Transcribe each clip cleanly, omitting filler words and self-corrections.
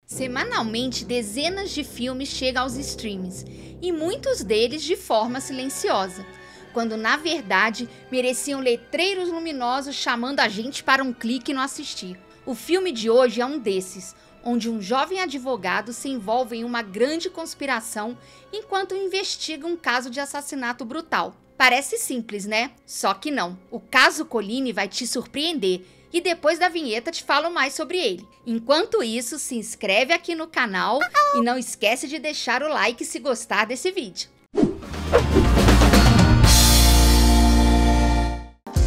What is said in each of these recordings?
Semanalmente, dezenas de filmes chegam aos streams, e muitos deles de forma silenciosa, quando na verdade mereciam letreiros luminosos chamando a gente para um clique no assistir. O filme de hoje é um desses, onde um jovem advogado se envolve em uma grande conspiração enquanto investiga um caso de assassinato brutal. Parece simples, né? Só que não. O caso Colline vai te surpreender. E depois da vinheta te falo mais sobre ele. Enquanto isso, se inscreve aqui no canal e não esquece de deixar o like se gostar desse vídeo.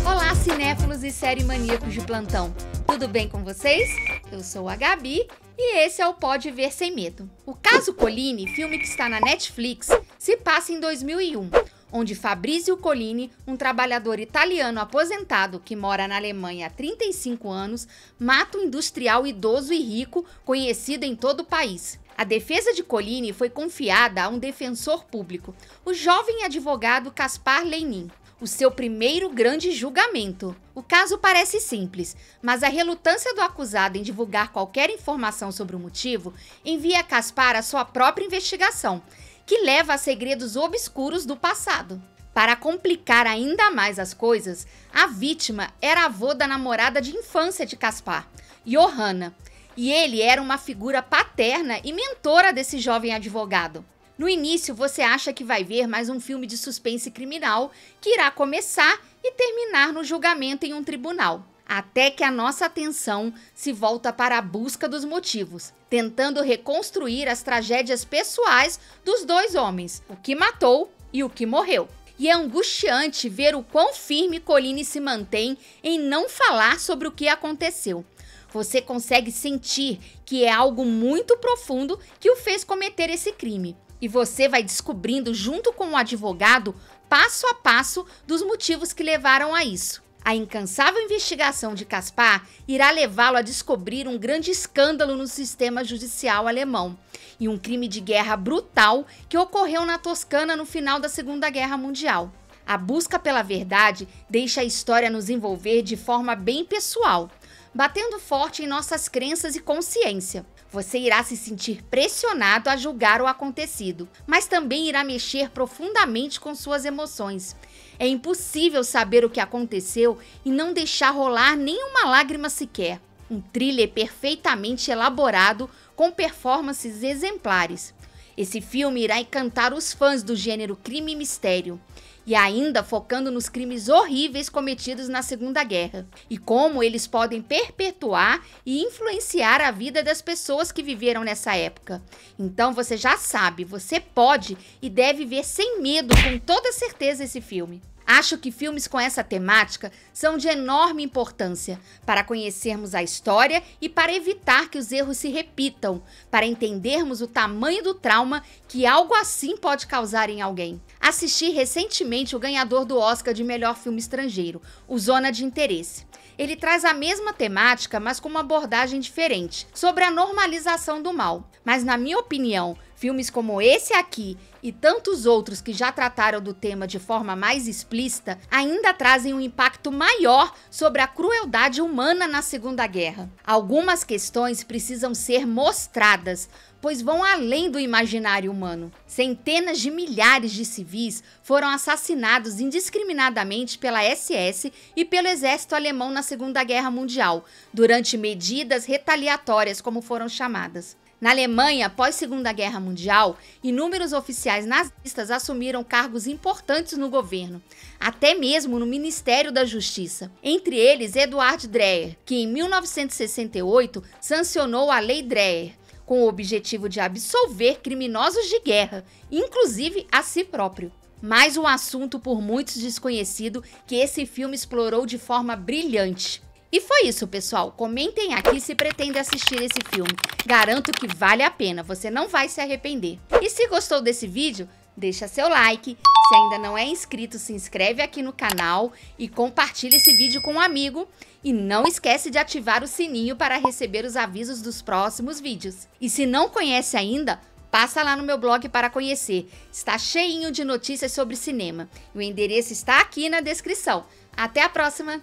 Olá, cinéfilos e série maníacos de plantão. Tudo bem com vocês? Eu sou a Gabi e esse é o Pode Ver Sem Medo. O caso Colline, filme que está na Netflix, se passa em 2001. Onde Fabrizio Colline, um trabalhador italiano aposentado que mora na Alemanha há 35 anos, mata um industrial idoso e rico conhecido em todo o país. A defesa de Colline foi confiada a um defensor público, o jovem advogado Caspar Leinin, o seu primeiro grande julgamento. O caso parece simples, mas a relutância do acusado em divulgar qualquer informação sobre o motivo envia Caspar a sua própria investigação, que leva a segredos obscuros do passado. Para complicar ainda mais as coisas, a vítima era avô da namorada de infância de Caspar, Johanna, e ele era uma figura paterna e mentora desse jovem advogado. No início, você acha que vai ver mais um filme de suspense criminal que irá começar e terminar no julgamento em um tribunal. Até que a nossa atenção se volta para a busca dos motivos, tentando reconstruir as tragédias pessoais dos dois homens, o que matou e o que morreu. E é angustiante ver o quão firme Colline se mantém em não falar sobre o que aconteceu. Você consegue sentir que é algo muito profundo que o fez cometer esse crime. E você vai descobrindo junto com o advogado, passo a passo, dos motivos que levaram a isso. A incansável investigação de Caspar irá levá-lo a descobrir um grande escândalo no sistema judicial alemão e um crime de guerra brutal que ocorreu na Toscana no final da Segunda Guerra Mundial. A busca pela verdade deixa a história nos envolver de forma bem pessoal, batendo forte em nossas crenças e consciência. Você irá se sentir pressionado a julgar o acontecido, mas também irá mexer profundamente com suas emoções. É impossível saber o que aconteceu e não deixar rolar nenhuma lágrima sequer. Um thriller perfeitamente elaborado com performances exemplares. Esse filme irá encantar os fãs do gênero crime e mistério, e ainda focando nos crimes horríveis cometidos na Segunda Guerra, e como eles podem perpetuar e influenciar a vida das pessoas que viveram nessa época. Então você já sabe, você pode e deve ver sem medo, com toda certeza, esse filme. Acho que filmes com essa temática são de enorme importância para conhecermos a história e para evitar que os erros se repitam, para entendermos o tamanho do trauma que algo assim pode causar em alguém. Assisti recentemente o ganhador do Oscar de melhor filme estrangeiro, o Zona de Interesse. Ele traz a mesma temática, mas com uma abordagem diferente, sobre a normalização do mal. Mas na minha opinião, filmes como esse aqui e tantos outros que já trataram do tema de forma mais explícita ainda trazem um impacto maior sobre a crueldade humana na Segunda Guerra. Algumas questões precisam ser mostradas, pois vão além do imaginário humano. Centenas de milhares de civis foram assassinados indiscriminadamente pela SS e pelo exército alemão na Segunda Guerra Mundial, durante medidas retaliatórias, como foram chamadas. Na Alemanha, após Segunda Guerra Mundial, inúmeros oficiais nazistas assumiram cargos importantes no governo, até mesmo no Ministério da Justiça. Entre eles, Eduard Dreher, que em 1968 sancionou a Lei Dreher, com o objetivo de absolver criminosos de guerra, inclusive a si próprio. Mais um assunto por muitos desconhecido que esse filme explorou de forma brilhante. E foi isso, pessoal. Comentem aqui se pretende assistir esse filme. Garanto que vale a pena, você não vai se arrepender. E se gostou desse vídeo, deixa seu like. Se ainda não é inscrito, se inscreve aqui no canal e compartilha esse vídeo com um amigo. E não esquece de ativar o sininho para receber os avisos dos próximos vídeos. E se não conhece ainda, passa lá no meu blog para conhecer. Está cheinho de notícias sobre cinema. O endereço está aqui na descrição. Até a próxima!